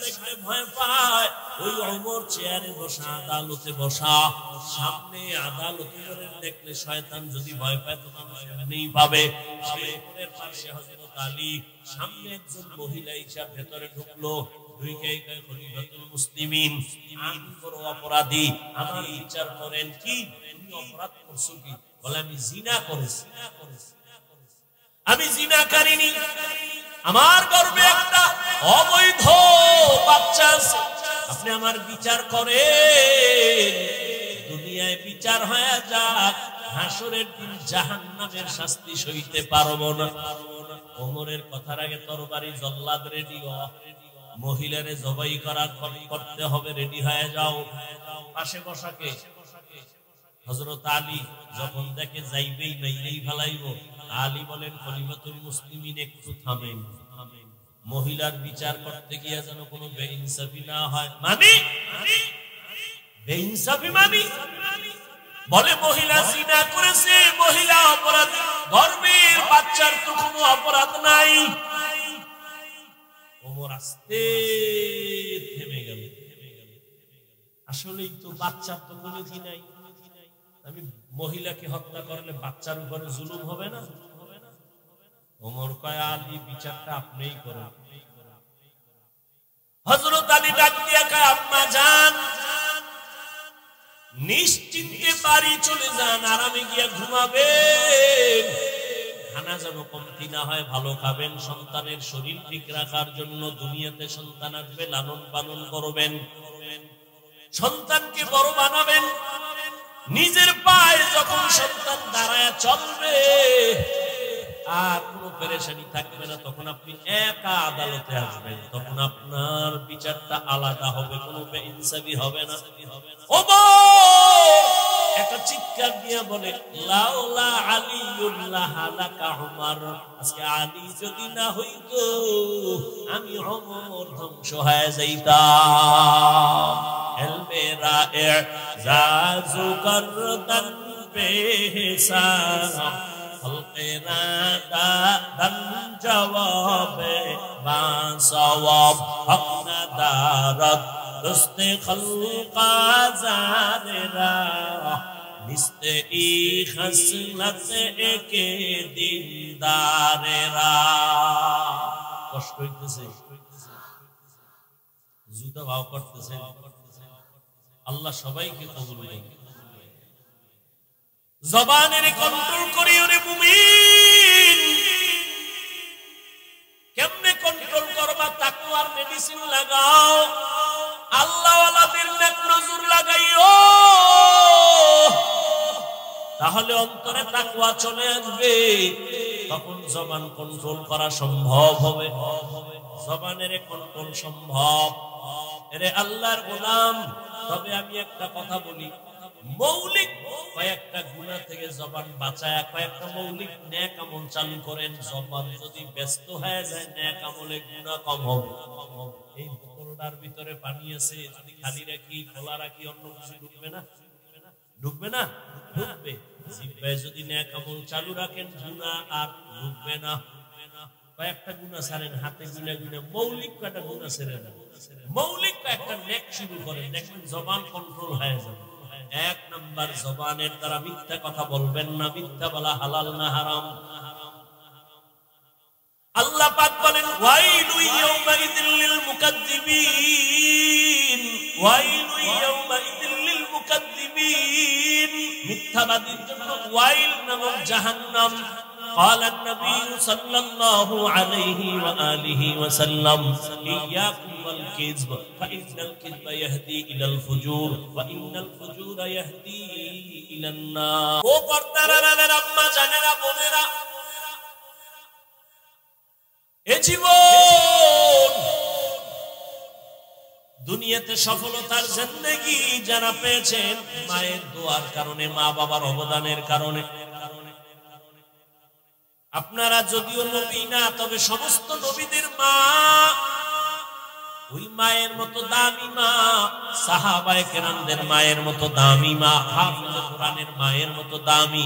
দেখলে ভয় পায়, ওই ওমর চেয়ারে বসা, আদালতে বসা, সামনে আদালতে দেখলে শয়তান যদি ভয় পায় তো মানুষ এমনিই পাবে। ওমরের পাশে হযরত আলী, সামনে একজন মহিলা ইসা ভেতরে ঢুকলো, ঢুকে কয় খলিফাতুল মুসলিমিন, আমি বড় অপরাধী, আমার বিচার করেন। কি তুমি অপরাধ করছো? কি বলে আমি জিনা করেছি। আমি জিনা করিনি, আমার গর্ভে একটা অবৈধ বাচ্চা আছে, আপনি আমার বিচার করেন, দুনিয়ায় বিচার হয়ে যাক, হাসরের দিন জাহান্নামের শাস্তি সইতে পারবো না। ওমরের কথার আগে তরবারি জল্লাদ রেডি, মহিলারে জবাই করা করতে হবে, রেডি হয়ে যাও। পাশে বসাকে হযরত আলী যখন দেখে যাইবেই মাইরেই ফেলাইব, আলী বলেন খলিফাতুল মুসলিমিন একটু থামেন, মহিলার বিচার করতে গিয়ে যেন কোনো বেইনসাফি না হয়। মানে বেইনসাফি মানে বলে মহিলা জিনা করেছে, মহিলা অপরাধী, গর্ভের বাচ্চার তো কোনো অপরাধ নাই। ওমর আস্তে থেমে গেল, আসলেই তো বাচ্চার তো কোনো কি নাই, আমি মহিলাকে হত্যা করলে বাচ্চার উপরে জুলুম হবে না? ওমর কয় আলী বিচারটা আপনিই করেন। হযরত আলী ডাক দিয়া কয় আম্মা জান, নিশ্চিন্তে বাড়ি চলে যান, আরামে গিয়া ঘুমাবেন, খানা যেন কমতি না হয়, ভালো খাবেন, সন্তানের শরীর ঠিক রাখার জন্য দুনিয়াতে সন্তান আসবে, লালন পালন করবেন, সন্তানকে বড় বানাবেন, নিজের পায়ে যখন সন্তান দাঁড়ায় চলবে আর কোনো পেরেশানি থাকবে না, তখন আপনি একা আদালতে আসবেন, তখন আপনার বিচারটা আলাদা হবে, কোনো বেইনসাফি হবে না। একটা চিৎকার দিয়ে বলে লাউলা আলিউল্লাহ লাকা উমর, আজকে আলী যদি না হইতো আমি ওমর ধ্বংস হয়ে যাইতাম। এলবে রায়ে জাজু করদান বেহিসাব, খলকে রাদা দান জওয়াবে বা সওয়াব, হক না দারত দুস্তে খলকা জানেরা, নিস্তে ই খসলত একে দিনদারেরা। কষ্ট হইতেছে, জুতা ভাও করতেছে, আল্লাহ সবাইকে কবুল করুন। জবানের কন্ট্রোল করি ওরে মুমিন, কেমনে কন্ট্রোল করবা? তাকওয়ার মেডিসিন লাগাও, আল্লাহ ওয়ালাদের নেক নজর লাগাইও, তাহলে অন্তরে তাকওয়া চলে আসবে, তখন জবান কন্ট্রোল করা সম্ভব হবে, জবানের কন্ট্রোল সম্ভব। এরে আল্লাহর গোলাম, তবে আমি একটা কথা বলি, মৌলিক কয়েকটা গুনাহ থেকে জবান বাঁচায় কয়েকটা মৌলিক নেক আমল চালু করেন, জবান যদি ব্যস্ত হয়ে যায় নেক আমলে গুনাহ কম হবে। এই বোতলটার ভিতরে পানি আছে, যদি খালি রাখি খোলা রাখি অন্য কিছু ঢুকবে না? ঢুকবে না? ঢুকবে। জিহ্বায় যদি নেক আমল চালু রাখেন গুনাহ আর ঢুকবে না। কয়েকটা গুনাহ ছাড়েন, হাতে গুনাহ গুনাহ মৌলিক কয়েকটা গুনাহ ছেড়েন, মৌলিক কয়েকটা নেক শুরু করেন, দেখবেন জবান কন্ট্রোল হয়ে যাবে। এক নাম্বার, জবানের দ্বারা মিথ্যা কথা বলবেন না, মিথ্যা বলা হালাল না হারাম। আল্লাহ পাক বলেন ওয়াইলু ইয়াউমাইযিল লিল মুকাদ্দিবিন, ওয়াইলু ইয়াউমাইযিল লিল মুকাদ্দিবিন, মিথ্যাবাদীর জন্য ওয়াইল নামক জাহান্নাম। قال النبي صلى الله عليه وآله وسلم إياكم والكذب فإن الكذب يهدي إلى الفجور وإن الفجور يهدي إلى النار। ও পর্দারা আম্মা জানেরা বোনেরা, এ জীবন দুনিয়াতে সফলতার জিন্দেগি যারা পেয়েছেন মায়ের দোয়ার কারণে, মা বাবার অবদানের কারণে। আপনারা যদিও নবী না, তবে সমস্ত নবীদের মা ওই মায়ের মতো দামি মা, সাহাবায়ে কেরামদের মায়ের মতো দামি মা, হাফেজে কোরআনের মায়ের মতো দামি।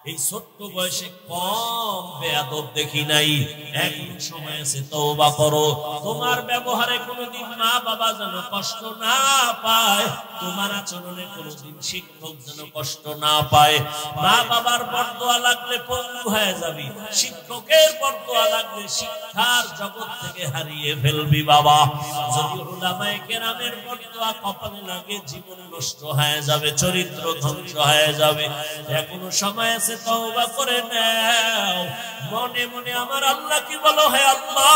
এই ছোট্ট বয়সে কম বেয়াদব দেখি নাই। এখন সময় আছে তওবা করো। তোমার ব্যবহারে কোনোদিন মা বাবা যেন কষ্ট না পায়, তোমার আচরণে কোনোদিন শিক্ষক যেন কষ্ট না পায়। মা বাবার বরদোয়া লাগলে পঙ্গু হয়ে যাবি, শিক্ষকের বরদোয়া লাগলে শিক্ষার জগৎ থেকে হারিয়ে ফেলবি বাবা। যদি উলামায়ে কেরামের বরদোয়া কপালে লাগে জীবন নষ্ট হয়ে যাবে, চরিত্র ধ্বংস হয়ে যাবে। এখনো সময় আছে, তওবা করে নাও। মনে মনে আমার আল্লাহ কি বলো, হে আল্লাহ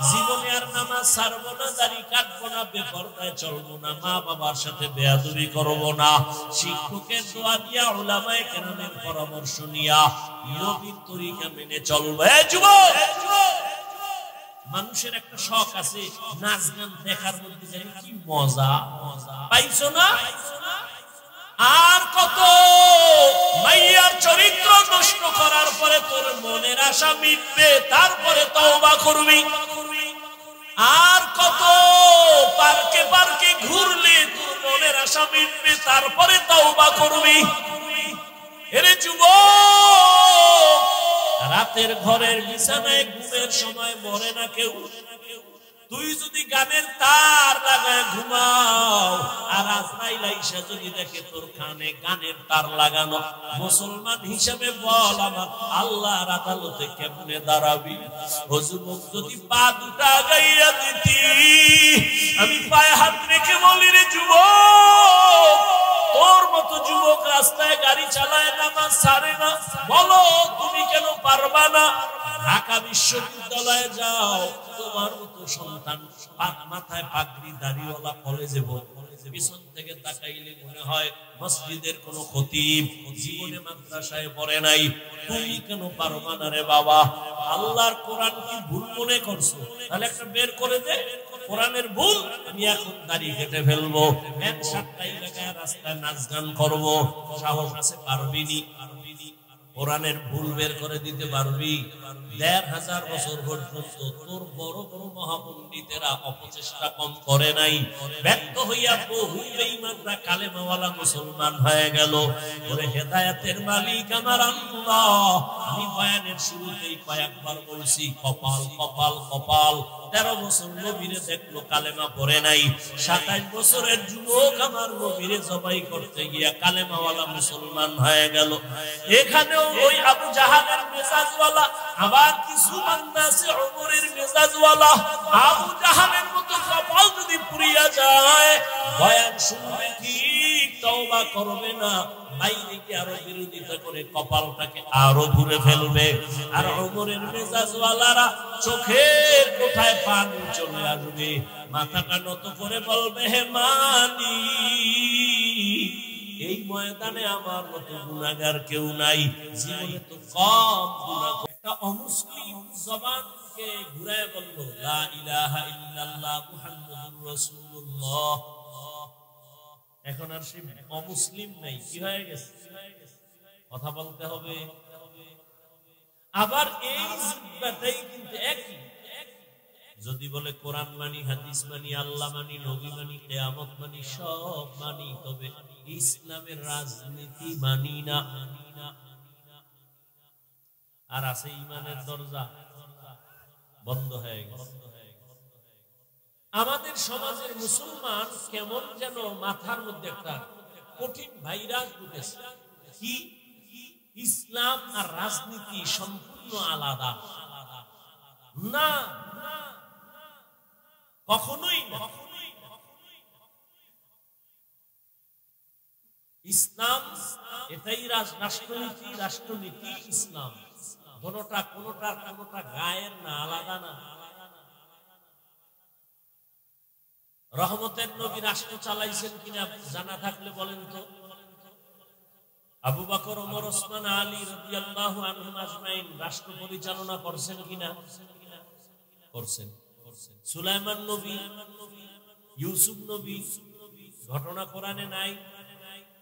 জীবনে আর নামাজ ছাড়বো না, দাড়ি কাটবো না, বেপরদায় চলবো না, মা বাবার সাথে বেয়াদবি করবো না, শিক্ষকের দোয়া দিয়া উলামায়ে কেরামের পরামর্শ নিয়া নবীর তরিকা মেনে চলবো। এই যুবক, মানুষের একটা শখ আছে নাচ গান দেখার মধ্যে, জানি কি মজা পাইছো না? আর কত মাইয়ার চরিত্র নষ্ট করার পরে তোর মনের আশা মিটবে, তারপরে তওবা করবি। আর কত পার্কে পার্কে ঘুরলে তোর মনের আশা মিটবে, তারপরে তওবা করবি। এরে যুবক, রাতের ঘরের বিছানায় ঘুমের সময় মরে না কেউ। তুই যদি গানের তার লাগায় ঘুমাও, আর আজরাইল আইসা যদি দেখে তোর কানে গানের তার লাগানো, মুসলমান হিসাবে বল আমার আল্লাহর আদালতে কেমনে দাঁড়াবি? ও যুবক, যদি পা দুটা গাইয়া দিতি, আমি পায়ে হাত রেখে বলি রে যুবক, তোর মতো যুবক রাস্তায় গাড়ি চালায়, নামাজ ছাড়ে না, বলো তুমি কেন পারবা না? ঢাকা বিশ্ববিদ্যালয়ে যাও, তোমার মতো সন্তান মাথায় পাগড়ি দাড়িওয়ালা কলেজে পিছন থেকে তাকাইলে মনে হয় মসজিদের কোন খতিব, জীবনে মাদ্রাসায় পড়ে নাই। তুমি কেন পারবা না রে বাবা? আল্লাহর কোরআন কি ভুল মনে করছো? তাহলে একটা বের করে দে, কোরআনের ভুল। আমি এখন দাড়ি কেটে ফেলবো, প্যান্ট শার্টটাই লাগায় রাস্তায় নাচ গান করবো, সাহস আছে পারবি নি? কোরআনের ভুল বের করে দিতে পারবি? ১,৫০০ বছর পর্যন্ত তোর বড় বড় মহাপণ্ডিতেরা অপচেষ্টা কম করে নাই। ব্যর্থ হইয়া বহু বেঈমানরা কালেমাওয়ালা মুসলমান হয়ে গেল। ওরে হেদায়েতের মালিক আমার আল্লাহ, আমি বয়ানের শুরুতেই কয়েকবার বলছি, কপাল কপাল কপাল। ১৩ বছর নবীরে দেখলো, কালেমা পড়ে নাই। ২৭ বছরের যুবক আমার নবীরে জবাই করতে গিয়া কালেমাওয়ালা মুসলমান হয়ে গেল। এখানেও ওই আবু জাহালের মেজাজওয়ালা, আবার কিছু বান্দা আছে ওমরের মেজাজওয়ালা। আবু জাহালের মতো কপাল যদি পুড়িয়া যায়, বয়ান শুনবে ঠিক, তওবা করবে না, বাইরে কি আরো বিরোধিতা করে কপালটাকে আরো ঘুরে ফেলবে। আর ওমরের মেজাজওয়ালারা চোখের কোঠায় পানি চলে আসবে, মাথাটা নত করে বলবে, হে মানি, এই ময়দানে আমার মতো গুনাহগার কেউ নাই, জীবনে তো কম গুনাহ। একটা অমুসলিম জবানকে ঘুরায় বলল, লা ইলাহা ইল্লাল্লাহ মুহাম্মাদুর রাসূলুল্লাহ। এখন আর সে অমুসলিম নাই, কি হয়ে গেছে? কথা বলতে হবে। আবার এই জিহ্বাটাই কিন্তু একই, যদি বলে কোরআন মানি, হাদিস মানি, আল্লাহ মানি, নবী মানি, কিয়ামত মানি, সব মানি, তবে ইসলামের রাজনীতি মানি না। আর আছে ইমানের দরজা বন্ধ হয়ে গেছে। আমাদের সমাজের মুসলমান কেমন যেন মাথার মধ্যে একটা কঠিন ভাইরাস ঢুকেছে। কি? ইসলাম আর রাজনীতি সম্পূর্ণ আলাদা না, কখনোই না। ইসলাম এটাই রাষ্ট্রনীতি, রাষ্ট্রনীতি ইসলাম। কোনটা কোনটা কোনটা গায়ের না, আলাদা না। রহমতের নবী রাষ্ট্র চালাইছেন কিনা জানা থাকলে বলেন তো। আবু বকর, ওমর, ওসমান, আলী রাদিয়াল্লাহু আনহুম আজমাইন রাষ্ট্র পরিচালনা করছেন কিনা? করছেন। সুলাইমান নবী, ইউসুফ নবী, ঘটনা কোরআনে নাই।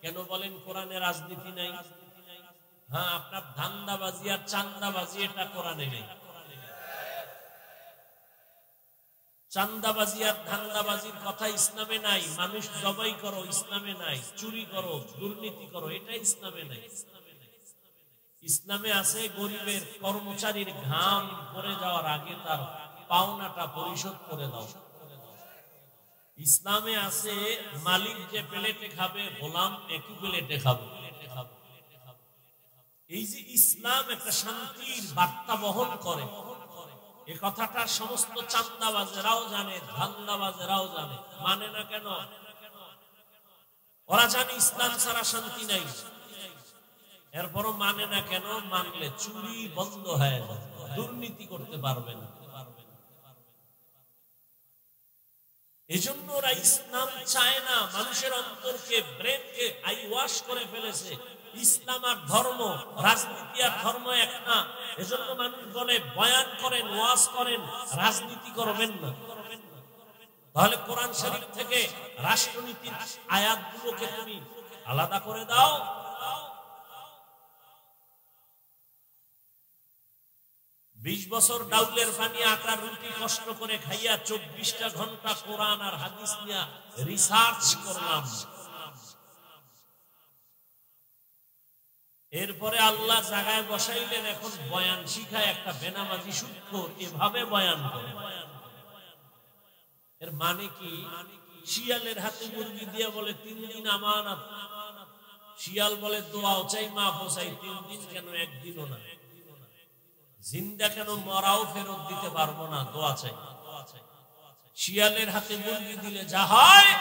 কেন বলেন কোরআনে রাজনীতি নাই? হ্যাঁ, আপনার ধান্দাবাজি আর চান্দাবাজি এটা কোরআনে নেই। চান্দাবাজি আর ধান্দাবাজির কথা ইসলামে নাই। মানুষ জবাই করো ইসলামে নাই, চুরি করো, দুর্নীতি করো, এটা ইসলামে নাই। ইসলামে আছে গরিবের কর্মচারীর ঘাম পড়ে যাওয়ার আগে তার পাওনাটা পরিশোধ করে দাও। ইসলামে আছে মালিক যে প্লেটে খাবে গোলাম একই প্লেটে খাবে। এই যে ইসলাম একটা শান্তির বার্তা বহন করে, এ কথাটা সমস্ত চান্দাবাজেরাও জানে, ধান্দাবাজেরাও জানে, মানে না কেন? ওরা জানে ইসলাম ছাড়া শান্তি নাই, এরপরও মানে না কেন? মানলে চুরি বন্ধ হয়ে যাবে, দুর্নীতি করতে পারবে না। এজন্য ওরা ইসলাম চায় না, মানুষের অন্তরকে ব্রেনকে আই ওয়াশ করে ফেলেছে। ইসলাম আর ধর্ম, রাজনীতি আর ধর্ম এক না। এজন্য মানুষ বলে বয়ান করেন, ওয়াজ করেন, রাজনীতি করবেন না। তাহলে কোরআন শরীফ থেকে রাষ্ট্রনীতির আয়াতগুলোকে তুমি আলাদা করে দাও। 20 বছর ডাউলের পানি আটার রুটি কষ্ট করে খাইয়া 24টা ঘন্টা কোরআন আর হাদিস নিয়ে রিসার্চ করলাম। এরপরে আল্লাহ জায়গায় বসাইলেন, এখন বয়ান শিখায় একটা বেনামাজি সুৎখোর এভাবে বয়ান করে। এর মানে কি? শিয়ালের হাতে মুরগি দিয়ে বলে 3 দিন আমানত, শিয়াল বলে দোয়াও চাই মাফও চাই, 3 দিন কেন, একদিনও না। জিন্দা কেন, মরাও ফেরত দিতে পারবো না, দোয়া চাই। শিয়ালের হাতে মুরগি দিলে যা হয়,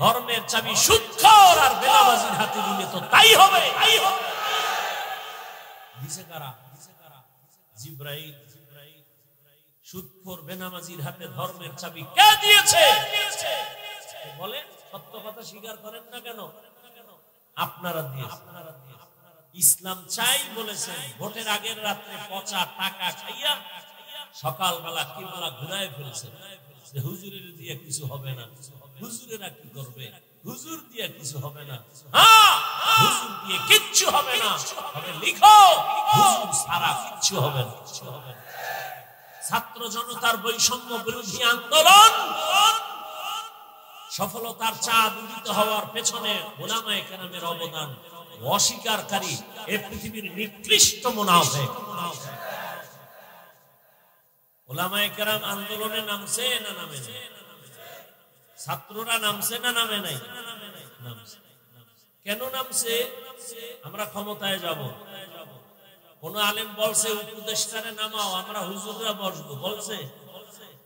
ধর্মের চাবি সুৎখোর আর বেনামাজির হাতে দিলে তো তাই হবে। দিছে কারা? জিবরাইল। সুৎখোর বেনামাজির হাতে ধর্মের চাবি কে দিয়েছে? বলে সত্য কথা স্বীকার করেন না কেন? আপনারা দিয়েছেন। ইসলাম চাই বলেছেন, ভোটের আগের রাত্রে পচা টাকা খাইয়া সকালবেলা কিবলা ঘুরায় ফেলছেন। হুজুরের দিয়ে কিছু হবে না, হুজুরেরা কি করবে, হুজুর দিয়ে কিছু হবে না। হ্যাঁ, হুজুর দিয়ে কিচ্ছু হবে না, তবে লিখো হুজুর ছাড়া কিচ্ছু হবে না। ছাত্র জনতার বৈষম্য বিরোধী আন্দোলন সফলতার চাঁদ উদিত হওয়ার পেছনে উলামায়ে কেরামের অবদান অস্বীকারী এ পৃথিবীর নিকৃষ্ট মুনাফিক। উলামায়ে কেরাম আন্দোলনে নামছে না নামে নাই? ছাত্ররা নামছে না নামে নাই? নামছে। কেন নামছে? আমরা ক্ষমতায় যাব। কোন আলেম বলছে উপদেষ্টারে নামাও, আমরা হুজুররা বসবো, বলছে?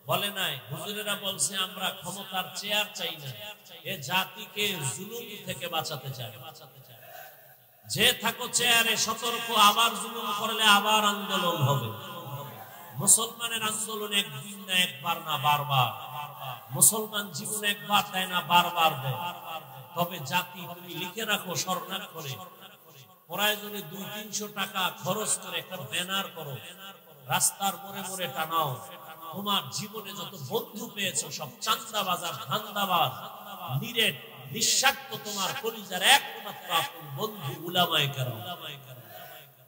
বলে নাই। হুজুরেরা বলছে আমরা ক্ষমতার চেয়ার চাই না, এ জাতিকে জুলুম থেকে বাঁচাতে চাই। যে থাকো চেয়ারে সতর্ক, আবার জুলুম করলে আবার আন্দোলন হবে। মুসলমানের আন্দোলন একদিন না, একবার না, বারবার। মুসলমান জীবন একবার দেয় না, বারবার দেয়। তবে জাতি তুমি লিখে রাখো স্বর্ণাক্ষরে, প্রয়োজনে 200-300 টাকা খরচ করে একটা ব্যানার করো, রাস্তার মোড়ে মোড়ে টানাও। তোমার জীবনে যত বন্ধু পেয়েছো সব চান্দাবাজ আর ধান্দাবাজ, নিরেট নিঃস্বার্থ তোমার কলিজার একমাত্র আপন বন্ধু উলামায়ে কেরাম।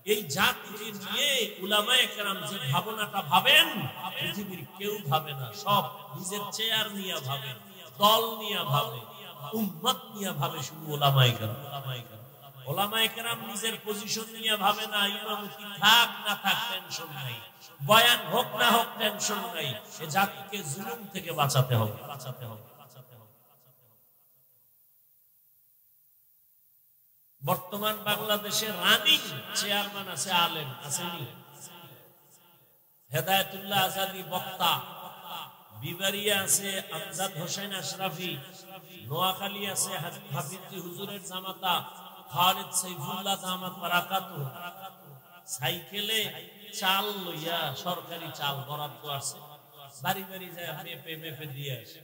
এই জাতিকে নিয়ে উলামায়ে কেরাম যে ভাবনাটা ভাবেন, পৃথিবীর কেউ ভাবে না। সব নিজের চেয়ার নিয়ে ভাবে, দল নিয়ে ভাবে, উম্মত নিয়ে ভাবে, শুধু উলামায়ে কেরাম। উলামায়ে কেরাম নিজের পজিশন নিয়ে ভাবে না। ইমামতি থাক না থাক টেনশন নাই, বয়ান হোক না হোক টেনশন নাই। এ জাতিকে জুলুম থেকে বাঁচাতে হবে। বর্তমান বাংলাদেশে রানিং চেয়ারম্যান আছে, আলেম আসেনি? হেদায়েতুল্লাহ আজাদি বক্তা, বিবারিয়া আছে আমজাদ হোসেন আশরাফি, নোয়াখালী আছে হাফিজি হুজুরের জামাতা খালিদ সাইফুল্লাহ দামাত বারাকাতুহু। সাইকেলে চাল লইয়া, সরকারি চাল বরাদ্দ আছে, বাড়ি বাড়ি যায় মেপে মেপে দিয়ে আসে।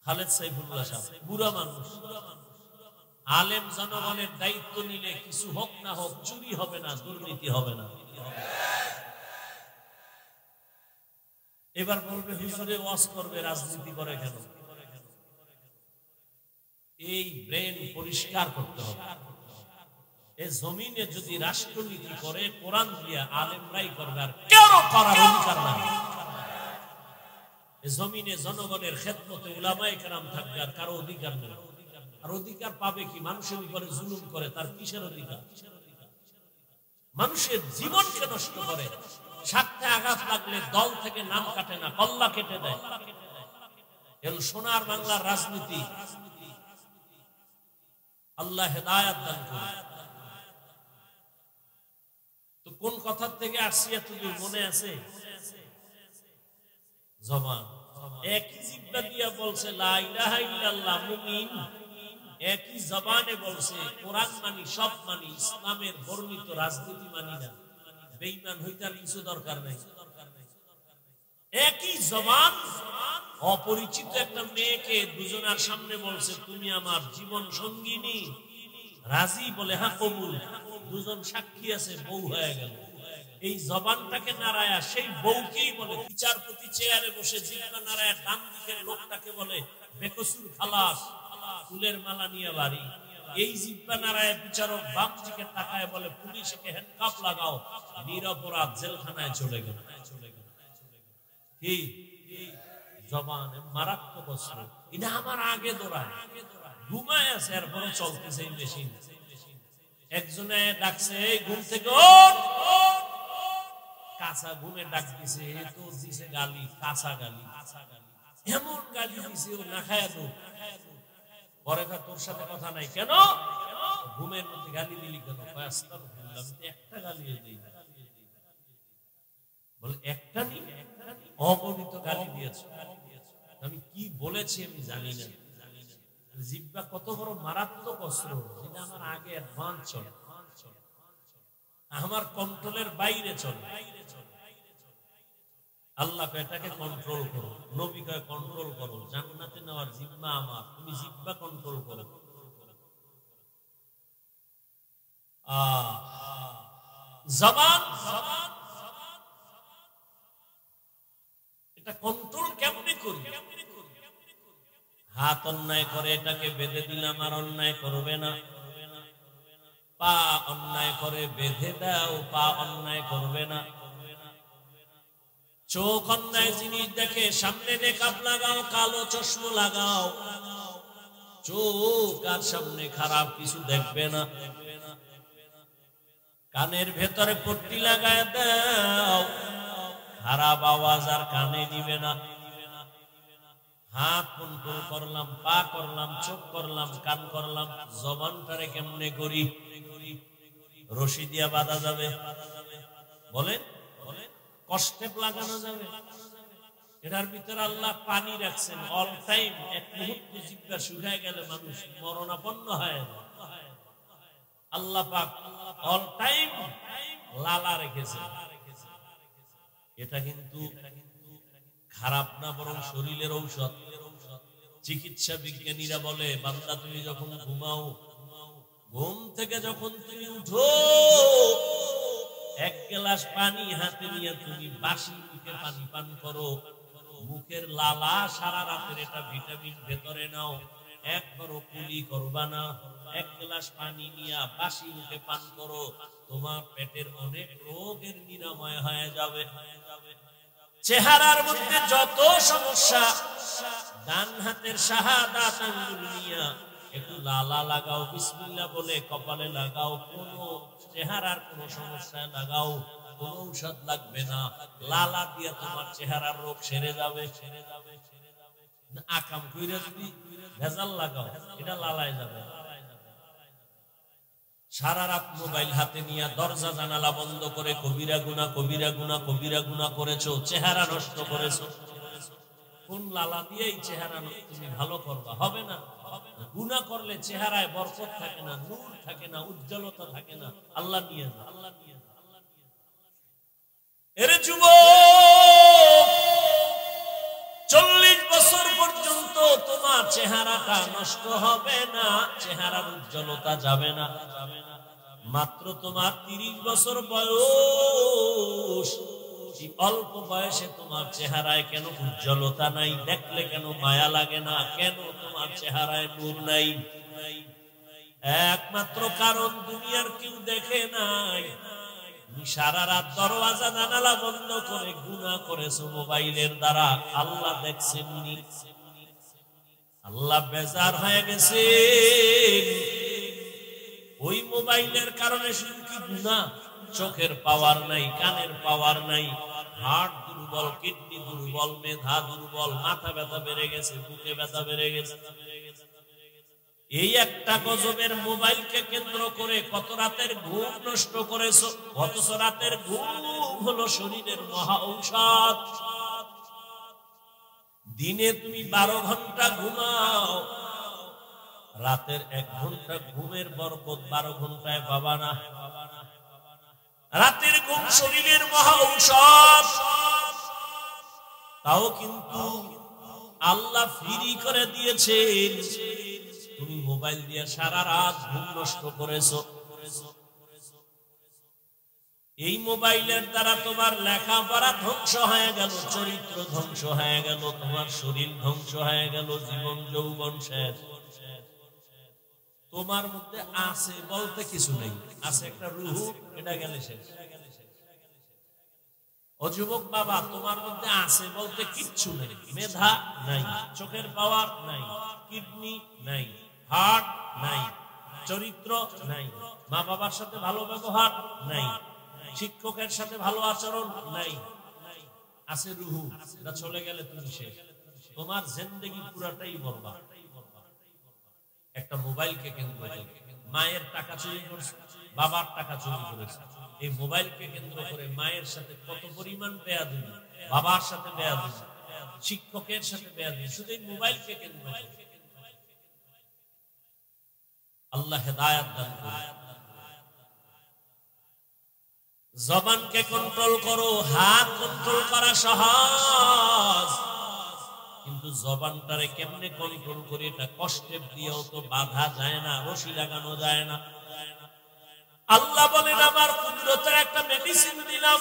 খালিদ সাইফুল্লাহ সাহেব বুড়া মানুষ। আলেম জনগণের দায়িত্ব নিলে কিছু হোক না হোক চুরি হবে না, দুর্নীতি হবে না। এবার বলবে হুজুরে ওয়াজ করবে, রাজনীতি করে কেন? এই ব্রেন পরিষ্কার করতে হবে। এই জমিনে যদি রাষ্ট্রনীতি করে কোরআন দিয়া আলেমরাই করবে, আর কেউ করার অধিকার নাই। এই জমিনে জনগণের খেদমতে উলামায়ে কেরাম থাকবে, আর কারো অধিকার নেই। আর অধিকার পাবে কি? মানুষের উপরে জুলুম করে, তার কিসের অধিকার? মানুষের জীবনকে নষ্ট করে। স্বার্থে আঘাত লাগলে দল থেকে নাম কাটে না, কল্লা কেটে দেয়। এর সোনার বাংলার রাজনীতি। আল্লাহ হেদায়েত দান করুন। তো কোন কথার থেকে আসছি তুমি মনে আছে? জবান। একই জিহ্বা দিয়া বলছে লা ইলাহা ইল্লাল্লাহ, মুমিন। একই জবানে বলছে কোরআন মানি, সব মানি, ইসলামের বর্ণিত রাজনীতি মানি না। বেঈমান হইতে আর কিছু দরকার নাই। একই জবান অপরিচিত একটা মেয়েকে দুজনের সামনে বলছে তুমি আমার জীবন সঙ্গিনী, রাজি? বলে হ্যাঁ কবুল। দুজন সাক্ষী আছে, বউ হয়ে গেল। এই জবানটাকে নাড়ায়া সেই বউকেই বলে বিচারপতি চেয়ারে বসে জিহ্বা নাড়ায়া ডান দিকের লোকটাকে বলে বেকসুর খালাস, ফুলের মালা নিয়ে বাড়ি। এই জিহ্বা নাড়ায়া বিচারক বাম দিকে তাকায় বলে পুলিশকে হ্যান্ডকাপ লাগাও, নিরপরাধ জেলখানায় চলে গেল। কি জবান মারাত্মক অস্ত্র। এটা আমার আগে দৌড়ায়, ঘুমায় আছে, এরপরে চলতেছে এই মেশিন। একজনে ডাকছে ঘুম থেকে, কাঁচা ঘুমে ডাক দিছে, তো দিছে গালি, কাঁচা গালি, এমন গালি দিছে ও না খায় তো। পরে তোর সাথে কথা নাই কেন, ঘুমের মধ্যে গালি দিলি কেন? একটা গালি দিই। বলে একটা নি, অগণিত গালি দিয়েছ। আমি কি বলেছি আমি জানি না। জিহ্বা কত বড় মারাত্মক অস্ত্র, যেটা আমার আগে অ্যাডভান্স চলে, আমার কন্ট্রোলের বাইরে চলে। আল্লাহ এটাকে কন্ট্রোল করো, নবী কয় কন্ট্রোল করো, জান্নাতে নেওয়ার জিম্মা আমার, তুমি জিহ্বা কন্ট্রোল করো। জবান এটা কন্ট্রোল কেমনে করি? হাত অন্যায় করে এটাকে বেঁধে দিলাম আর অন্যায় করবে না। পা অন্যায় করে বেঁধে দাও, পা অন্যায় করবে না। চোখ অন্যায় জিনিস দেখে সামনে নেকাব লাগাও, কালো চশমা লাগাও, চোখ আর সামনে খারাপ কিছু দেখবে না। কানের ভেতরে পট্টি লাগায় দাও, খারাপ আওয়াজ আর কানে নিবে না। হাত কন্ট্রোল করলাম, পা করলাম, চোখ করলাম, কান করলাম। জবানটারে কেমনে করি? রশি দিয়া বাঁধা যাবে? বলেন, কষ্টে লাগানো যাবে? এটার ভিতরে আল্লাহ পানি রাখছেন অল টাইম। এক মুহূর্ত জিহ্বা শুকায় গেলে মানুষ মরণাপন্ন হয়। আল্লাহ পাক অল টাইম লালা রেখেছে। এটা কিন্তু খারাপ না, বরং শরীরের ঔষধ। চিকিৎসা বিজ্ঞানীরা বলে বান্দা তুমি যখন ঘুমাও, ঘুম থেকে যখন তুমি উঠো, এক গ্লাস পানি হাতে নিয়ে তুমি বাসি মুখে পানি পান করো। মুখের লালা সারা রাতের এটা ভিটামিন ভেতরে নাও, একবারও কুলি করবা না। এক গ্লাস পানি নিয়ে বাসি মুখে পান করো, তোমার পেটের অনেক রোগের নিরাময় হয়ে যাবে। চেহারার মধ্যে যত সমস্যা, ডান হাতের শাহাদাত আঙ্গুল নিয়া একটু লালা লাগাও, বিসমিল্লাহ বলে কপালে লাগাও। কোন চেহারার কোন সমস্যা লাগাও, কোন ঔষধ লাগবে না। লালা দিয়ে তোমার চেহারার রোগ সেরে যাবে। আকাম কইরা যদি ভেজাল লাগাও, এটা লালায় যাবে। সারা রাত মোবাইল হাতে নিয়ে দরজা জানালা বন্ধ করে কবিরা গুনাহ, কবিরা গুনাহ, কবিরা গুনাহ করেছো, চেহারা নষ্ট করেছো। কোন লালা দিয়ে এই চেহারা তুমি ভালো করবা? হবে না। গুনাহ করলে চেহারায় বরকত থাকে না, নূর থাকে না, উজ্জ্বলতা থাকে না। আল্লাহ নিয়ে যা, আল্লাহ নিয়ে যা। এরে যুবক, 40 বছর পর্যন্ত তোমার চেহারাটা নষ্ট হবে না, চেহারার উজ্জ্বলতা যাবে না। মাত্র তোমার 30 বছর বয়স, অল্প বয়সে তোমার চেহারায় কেন উজ্জ্বলতা নাই? দেখলে কেন মায়া লাগে না? কেন তোমার চেহারায় নূর নাই? একমাত্র কারণ দুনিয়ার কেউ দেখে নাই। সারা রাত দরওয়াজা জানালা বন্ধ করে গুনাহ করেছো মোবাইলের দ্বারা, আল্লাহ দেখছেননি। আল্লাহ বেজার হয়ে গেছে। ওই মোবাইলের কারণে শুধু কি গুনাহ, চোখের পাওয়ার নাই, কানের পাওয়ার নাই, হার্ট দুর্বল, কিডনি দুর্বল, মেধা দুর্বল, মাথা ব্যথা বেড়ে গেছে, বুকে ব্যথা বেড়ে গেছে। এই একটা গজবের মোবাইলকে কেন্দ্র করে কত রাতের ঘুম নষ্ট করেছো। অথচ রাতের ঘুম হলো শরীরের মহা ঔষধ। দিনে তুমি 12 ঘন্টা ঘুমাও, রাতের 1 ঘন্টা ঘুমের বরকত 12 ঘন্টায় পাবা না। রাতের ঘুম শরীরের মহা ঔষধ, তাও কিন্তু আল্লাহ ফ্রি করে দিয়েছেন। তুমি মোবাইল দিয়ে সারা রাত ঘুম নষ্ট করেছো। এই মোবাইলের দ্বারা তোমার লেখাপড়া ধ্বংস হয়ে গেল, চরিত্র ধ্বংস হয়ে গেল, তোমার শরীর ধ্বংস হয়ে গেল, জীবন যৌবন শেষ। তোমার মধ্যে আছে বলতে কিছু নেই, আছে একটা রূহ, এটা গেলে শেষ। ও যুবক বাবা, তোমার মধ্যে আছে বলতে কিচ্ছু নেই। মেধা নাই, চোখের পাওয়ার নাই, কিডনি নাই, হার্ট নাই, চরিত্র নাই, মা বাবার সাথে ভালো ব্যবহার নাই, শিক্ষকের সাথে ভালো আচরণ নাই, আছে রূহ। এটা চলে গেলে তুমি শেষ। তোমার জিন্দেগি পুরাটাই বরবাদ। একটা মোবাইলকে কেন্দ্র করে মায়ের টাকা চুরি করছে, বাবার টাকা চুরি করেছে। এই মোবাইলকে কেন্দ্র করে মায়ের সাথে কত পরিমাণ বেয়াদবি, বাবার সাথে বেয়াদবি, শিক্ষকের সাথে বেয়াদবি, শুধু এই মোবাইলকে কেন্দ্র করে। আল্লাহ হেদায়েত দান করুন। জবানকে কন্ট্রোল করো। হাত কন্ট্রোল করা সহজ, কিন্তু জবানটারে কেমনে কন্ট্রোল করি এটা কষ্টের দিয়েও তো বাধা যায় না, রশি লাগানো যায় না। আল্লাহ বলেন আমার কুদরতের একটা মেডিসিন দিলাম,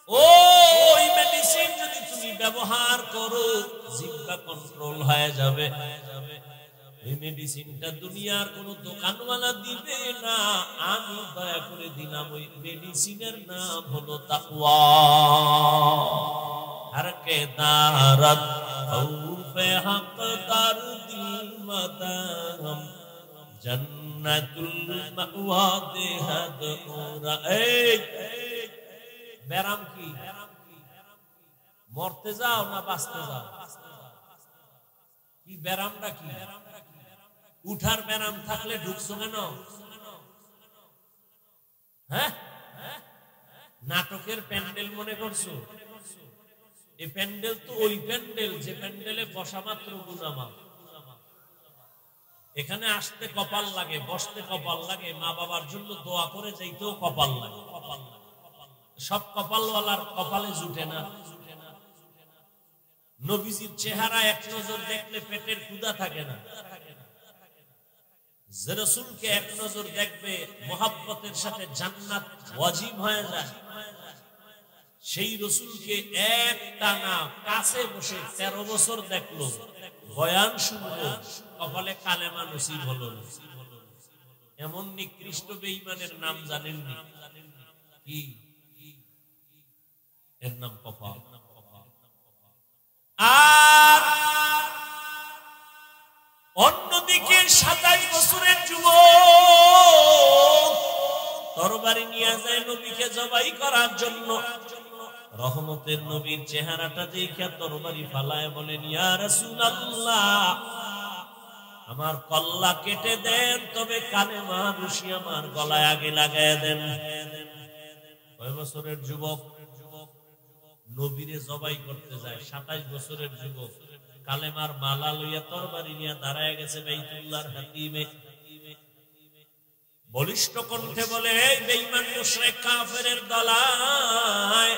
ওই মেডিসিন যদি তুমি ব্যবহার করো জিহ্বা কন্ট্রোল হয়ে যাবে। এই মেডিসিনটা দুনিয়ার কোন দোকানওয়ালা দিবে না, আমি দয়া করে দিলাম। ওই মেডিসিনের নাম হলো তাকওয়া। हर के दारत खौफे हक दर दिल मदाम जन्नतुल मअवा देहद उरा। বেরাম কি? মরতে যাও না বাঁচতে যাও? কি বেরামটা কি? উঠার বেরাম থাকলে ঢুকছো কেন? হ্যাঁ, নাটকের প্যান্ডেল মনে করছো? এই প্যান্ডেল তো ওই প্যান্ডেল যে প্যান্ডেলে বসা মাত্র গুনামাফ। এখানে আসতে কপাল লাগে, বসতে কপাল লাগে, মা বাবার জন্য দোয়া করে যাইতেও কপাল লাগে। সব কপালওয়ালার কপালে জুটে না। নবীজির চেহারা এক নজর দেখলে পেটের ক্ষুধা থাকে না। যে রাসূলকে এক নজর দেখবে মুহাব্বতের সাথে জান্নাত ওয়াজিব হয়ে যায়। সেই রাসূলকে একটানা কাছে বসে 13 বছর দেখলো, বয়ান শুনলো, কপালে কালেমা নসিব হলো। এমন নিকৃষ্ট বেঈমানের নাম জানেননি? কি এর নাম? কপাল। আর অন্যদিকে 27 বছরের যুবক তরবারি নিয়ে যায় নবীকে জবাই করার জন্য। রহমতের নবীর চেহারাটা দেখে তরবারি ফালায় বলেন, ইয়া রাসূলুল্লাহ, আমার কল্লা কেটে দেন, তবে কালেমা রশি আমার গলায় আগে লাগায় দেন। কয় বছরের যুবক নবীরে জবাই করতে যায়? 27 বছরের যুবক কালেমার মালা লইয়া তরবারি নিয়ে দাঁড়ায় গেছে বাইতুল্লাহর হাতিমে। বলিষ্ঠ কণ্ঠে বলে, এই বেঈমান মুশরিক কাফেরের দলায়,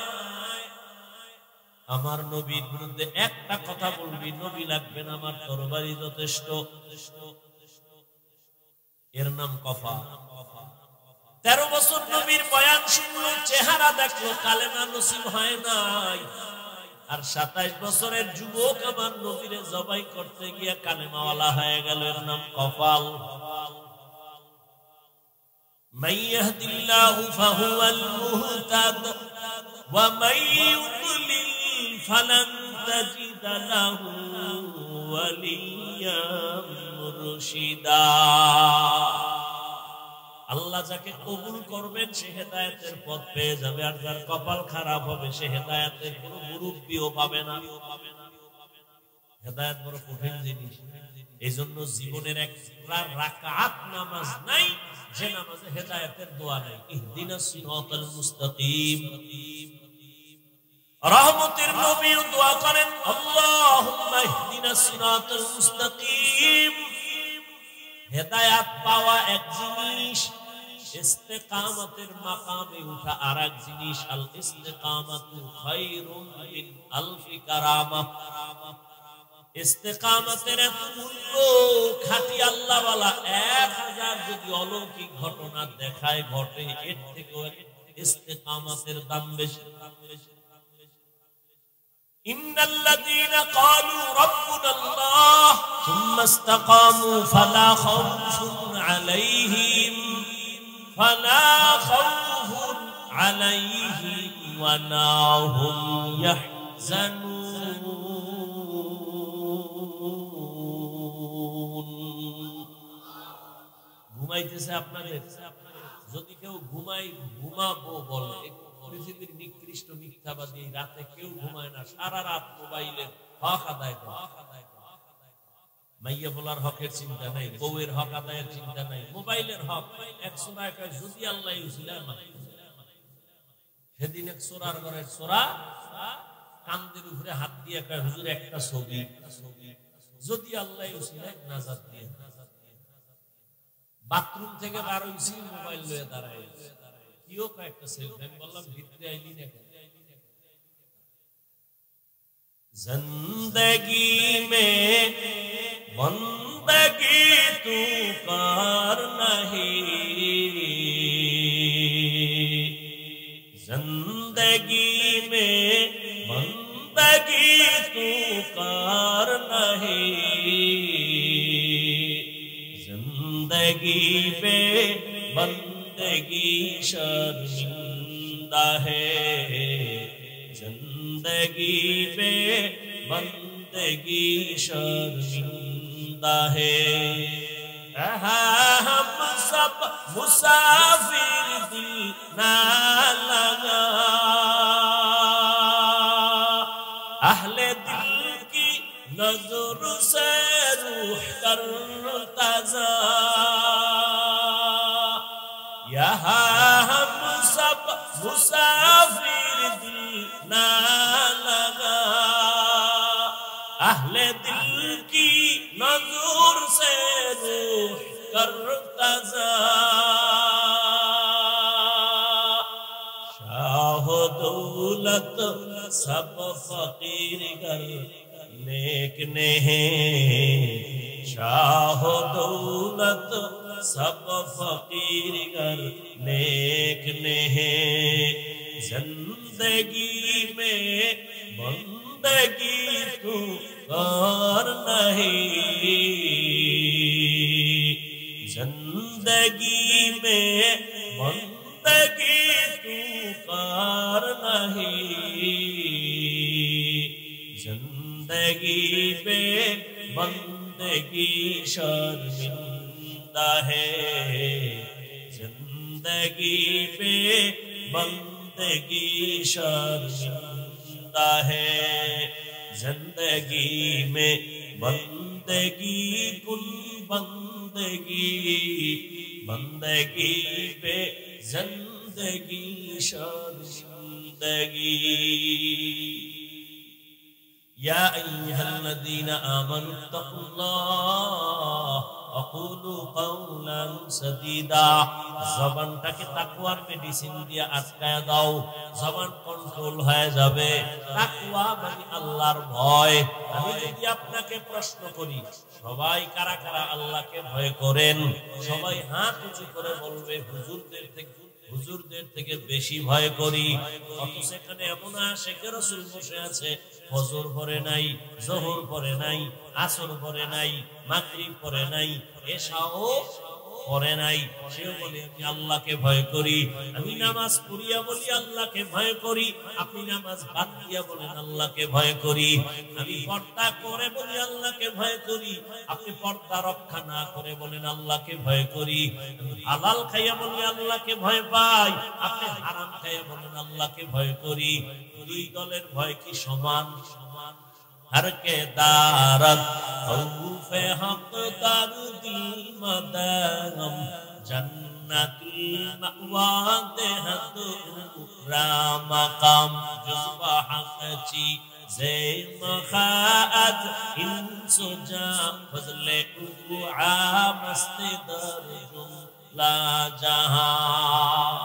আমার নবীর বিরুদ্ধে একটা কথা বলবি, নবী লাগবে না, আমার তরবারি যথেষ্ট। এর নাম কফা। 13 বছর নবীর বয়ান শুনলো, চেহারা দেখলো, কালেমা নসিব হয় নাই। আর 27 বছরের যুবক আমার নবীরে জবাই করতে গিয়ে কালেমাওয়ালা হয়ে গেল। এর নাম কপাল। মান ইয়াহদিল্লাহু ফাহুয়াল মুহতাদ ওয়া মান ইউদ্লিল ফালান তাজিদ লাহু ওয়ালিয়্যাম মুরশিদা। আল্লাহ যাকে কবুল করবেন সে হেদায়েতের পথ পেয়ে যাবে, আর যার কপাল খারাপ হবে সে হেদায়েতের কোনো মুরব্বিও পাবে না। হেদায়েত বড় কঠিন জিনিস। এইজন্য জীবনের এক রাকাত নামাজ নাই যে নামাজে হেদায়েতের দোয়া নাই। ইহদিনাস সিরাতাল মুস্তাকিম। রহমতের নবী দোয়া করেন, আল্লাহুম্মা ইহদিনাস সিরাতাল মুস্তাকিম। হেদায়েত পাওয়া এক জিনিস, ইস্তেকামতের মাকামে উঠা আরেক জিনিস। আল ইস্তেকামাতু খায়রুম মিন আলফি কারামাহ। ইস্তেকামতের এত মূল্য, খাঁটি আল্লাহওয়ালা 1000 যদি অলৌকিক ঘটনা দেখায় ঘটে, এর থেকে ইস্তেকামতের দাম বেশি। ইন্নাল্লাযীনা ক্বালু রাব্বুনাল্লাহ সুম্মা ইসতাকামু ফালা খাউফুন আলাইহিম ওয়া লা হুম ইয়াহজানুন। ঘুমাইতেছে আপনাদের, যদি কেউ ঘুমাবো বলে, পৃথিবীর নিকৃষ্ট মিথ্যাবাদী, রাতে কেউ ঘুমায় না, সারা রাত মোবাইলের হক আদায় করে। মাইয়া বলার হকের চিন্তা নাই, বউয়ের হক আদায়ের চিন্তা নাই, মোবাইলের হক। এক সূরা কয় যদি আল্লাহ উসিলায় মানে। সেদিন এক সূরার ঘরের সূরা কান্দের উপরে হাত দিয়ে কয় হুজুর একটা ছবি, যদি আল্লাহ উসিলায় নাজাত দিয়ে। বাথরুম থেকে বার হইছি, মোবাইল লয়ে দাঁড়ায়, কিও কয়েকটা সেলফি। আমি বললাম ভিতরে আইলি না কেন? जिंदगी में बंदगी तू कर नहीं, जिंदगी में बंदगी तू कर नहीं, जिंदगी पे बंदगी शर्मिंदा है, जिंदगी पे बंदगी शर्मिंदा है। हम सब मुसाफिर दिल ना लगा, अहले दिल की नजर से रूह कर ताजा, यहाँ हम सब मुसाफिर दिल ना लगा, अहले दिल की नजर से रूह कर ताजा, शाह दौलत सब फकीर कर नेक नहीं, शाह दौलत सब फकीर कर नेक नहीं, जिंदगी में बंदगी तू कर नहीं, जिंदगी में बंदगी तू कर नहीं, जिंदगी में बंदगी शर्मिंदा है, जिंदगी पे बंदगी शर्मिंदा है, जिंदगी में बंदगी कुल बंदगी, बंदगी पे जिंदगी शर्मिंदगी। या अय्युहल्लज़ीना आमनु तक़ुल्लाह अक़ूलू क़ौलन सदीदा। জবানটাকে তাকওয়ার মেডিসিন দিয়ে আটকায় দাও, জবান কন্ট্রোল হয়ে যাবে। তাকওয়া মানে আল্লাহর ভয়। আমি যদি আপনাকে প্রশ্ন করি, সবাই কারা কারা আল্লাহকে ভয় করেন? সবাই হাত উঁচু করে বলবে হুজুরদের থেকে বেশি ভয় করি। অথচ সেখানে এমন আশিকে রাসূল বসে আছে, ফজর পড়ে নাই, যোহর পড়ে নাই, আসর পড়ে নাই, মাগরিব পড়ে নাই, এশাও পড়ে নাই, সেও বলে আমি আল্লাহকে ভয় করি। আমি নামাজ পড়িয়া বলি আল্লাহকে ভয় করি, আপনি নামাজ বাদ দিয়া বলেন আল্লাহকে ভয় করি। আমি পর্দা করে বলি আল্লাহকে ভয় করি, আপনি পর্দা রক্ষা না করে বলেন আল্লাহকে ভয় করি। আমি হালাল খাইয়া বলি আল্লাহকে ভয় পাই, আপনি হারাম খাইয়া বলেন আল্লাহকে ভয় করি। দুই দলের ভয় কি সমান? সমান। हर के दारत खौफे हक दर्दी मदम जन्नतुल मअवा देहत उकरा मकाम जुज़बा हक़ची ज़े मखाअत इंसुजा फज़ले उआ मस्ती दर्जुम ला जहां।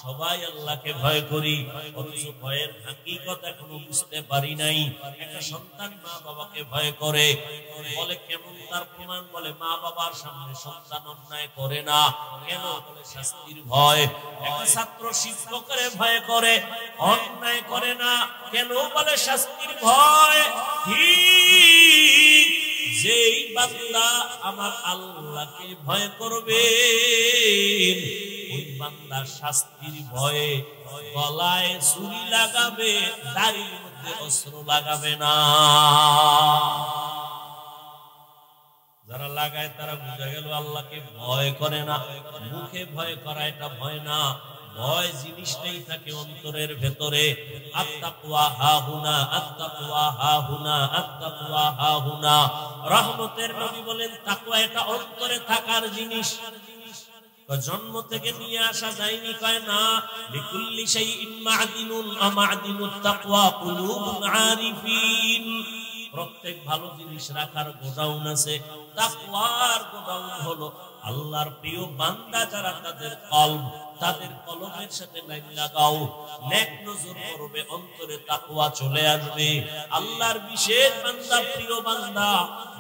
সবাই আল্লাহকে ভয় করি, অথচ ভয়ের হাকিকত এখনো বুঝতে পারি নাই। একটা সন্তান মা বাবাকে ভয় করে, বলে কেমন তার প্রমাণ? বলে মা বাবার সামনে সন্তান অন্যায় করে না, কেন? বলে শাস্তির ভয়। একটা ছাত্র শিক্ষকের ভয় করে, অন্যায় করে না, কেন? বলে শাস্তির ভয়। ঠিক যেই বান্দা আমার আল্লাহকে ভয় করবে, ওই বান্দা শাস্তির ভয়ে গলায় ছুরি লাগাবে, দাড়ির মধ্যে অস্ত্র লাগাবে না। যারা লাগায় তারা বুঝা গেল আল্লাহকে ভয় করে না। মুখে ভয় করা এটা ভয় না, ভয় জিনিসটাই থাকে অন্তরের ভেতরে। আত্তাকওয়া হাহুনা, আত্তাকওয়া হাহুনা, আত্তাকওয়া হাহুনা। রহমতের নবী বলেন তাকওয়া এটা অন্তরে থাকার জিনিস, জন্ম থেকে নিয়ে আসা যায়নি। কয় না, লিকুল্লি শাইইন মা'দিনুন আমা'দিনুত তাকওয়া কুলুবুন আরিফিন। প্রত্যেক ভালো জিনিস রাখার গোডাউন আছে, তাকওয়ার গোডাউন হলো আল্লাহর প্রিয় বান্দা যারা, তাদের কলব, তাদের কলবের সাথে লাইন লাগাও, নেক নজর করবে, অন্তরে তাকওয়া চলে আসবে। আল্লাহর বিশেষ বান্দা, প্রিয় বান্দা,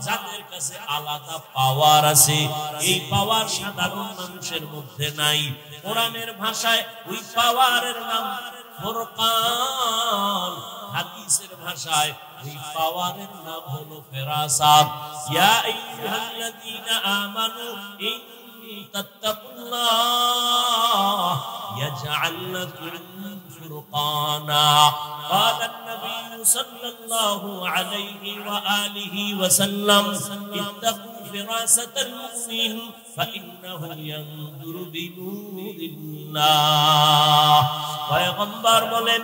যাদের কাছে আলাদা পাওয়ার আছে, এই পাওয়ার সাধারণ মানুষের মধ্যে নাই। কোরআনের ভাষায় ওই পাওয়ারের নাম ফুরকান, হাদিসের ভাষায় ওই পাওয়ারের নাম হলো ফেরাসাত। ইয়া আইয়ুহাল্লাযীনা আমানু ইন তাত্তাকুল্লাহ ইয়াজআল লাকুম ফুরকানা। ক্বালা আন-নবী সাল্লাল্লাহু আলাইহি ওয়া আলিহি ওয়া সাল্লাম ইত্তাকু ফিরাসাতাল মুমিন ফাইন্নাহু ইয়ানজুরু বিনূরিল্লাহ। পয়গম্বর বলেন,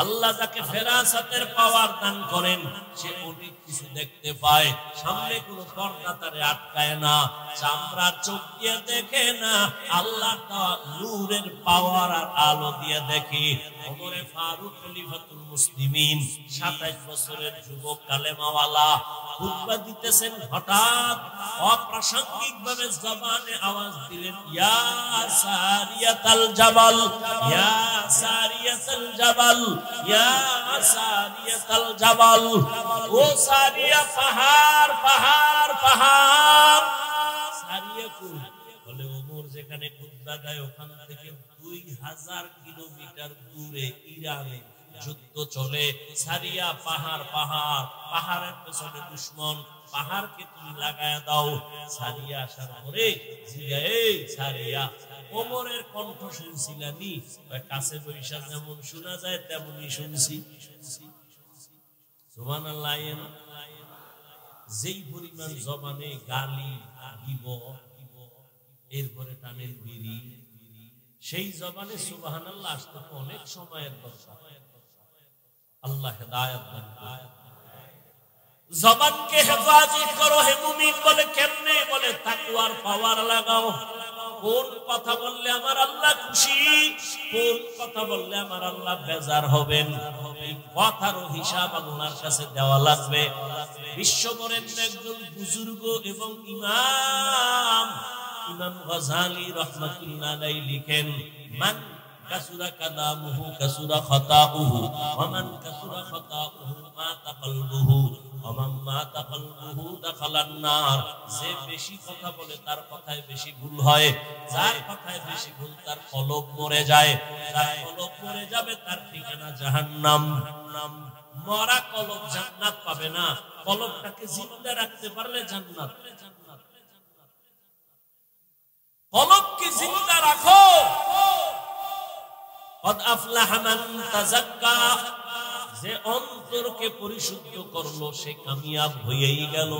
আল্লাহ যাকে ফেরাসাতের পাওয়ার দান করেন, সে অনেক কিছু দেখতে পায়। সামনে কোনো পর্দা তারে আটকায় না, চামড়ার চোখ দিয়ে দেখে না, আল্লাহ নূরের পাওয়ার আর আলো দিয়ে দেখে। ওমরে ফারুক খলিফাতুল মুসলিমিন, 27 বছরের যুবক কালেমাওয়ালা, খুতবা দিতেছেন, হঠাৎ অপ্রাসঙ্গিক ভাবে জবানে আওয়াজ দিলেন, ইয়া সারিয়াতাল জাবাল, ইয়া সারিয়াতাল জাবাল, ইয়া সারিয়াতাল জাবাল। ও সারিয়া, পাহাড় পাহাড় পাহাড়। সারিয়া কই? বলে ওমর যেখানে খুতবা দেয় ওখান থেকে 2000 কিলোমিটার দূরে ইরানে যুদ্ধ চলে। সারিয়া পাহাড় পাহাড়, পাহাড়ের পেছনে দুশমন, পাহাড়কে তুমি লাগায়া দাও। সারিয়া আসার পরে জিগা, এই সারিয়া, ওমরের কণ্ঠ শুনছিলানি? কাছে বৈশা যেমন শোনা যায় তেমনই শুনছি। সুবহানাল্লাহ। যেই পরিমাণ জবানে গালি দিব, এরপরে টানেন বিড়ি, সেই জবানে সুবহানাল্লাহ আসতে অনেক সময়ের দরকার। আল্লাহ হেদায়েত দান করুন। জবানকে হেফাজত করো হে মুমিন। বলে কেমনে? বলে তাকওয়ার পাওয়ার লাগাও। কোন কথা বললে আমার আল্লাহ খুশি, কোন কথা বললে আমার আল্লাহ বেজার হবেন, এই কথারও হিসাব আল্লাহর কাছে দেওয়া লাগবে। বিশ্ববরেণ্য একজন বুজুর্গ এবং ইমাম, ইমাম গজালি রাহমাতুল্লাহ আলাইহি লিখেন, মান কাসুরা কালামুহু কাসুরা খাতাউহু ওয়া মান কাসুরা খাতাউহু মাতা কলবুহু ওয়া মান মাতা কলবুহু দাখালান নার। যে বেশি কথা বলে তার কথায় বেশি ভুল হয়, যার কথায় বেশি ভুল তার কলব মরে যায়, যার কলব মরে যাবে তার ঠিকানা জাহান্নাম। মরা কলব জান্নাত পাবে না, কলবটাকে জিন্দা রাখতে পারলে জান্নাত। কলবকে জিন্দা রাখো। কদ আফলাহা মান তাযাক্কা, যে অন্তরকে পরিশুদ্ধ করলো সে কামিয়াব হয়েই গেল।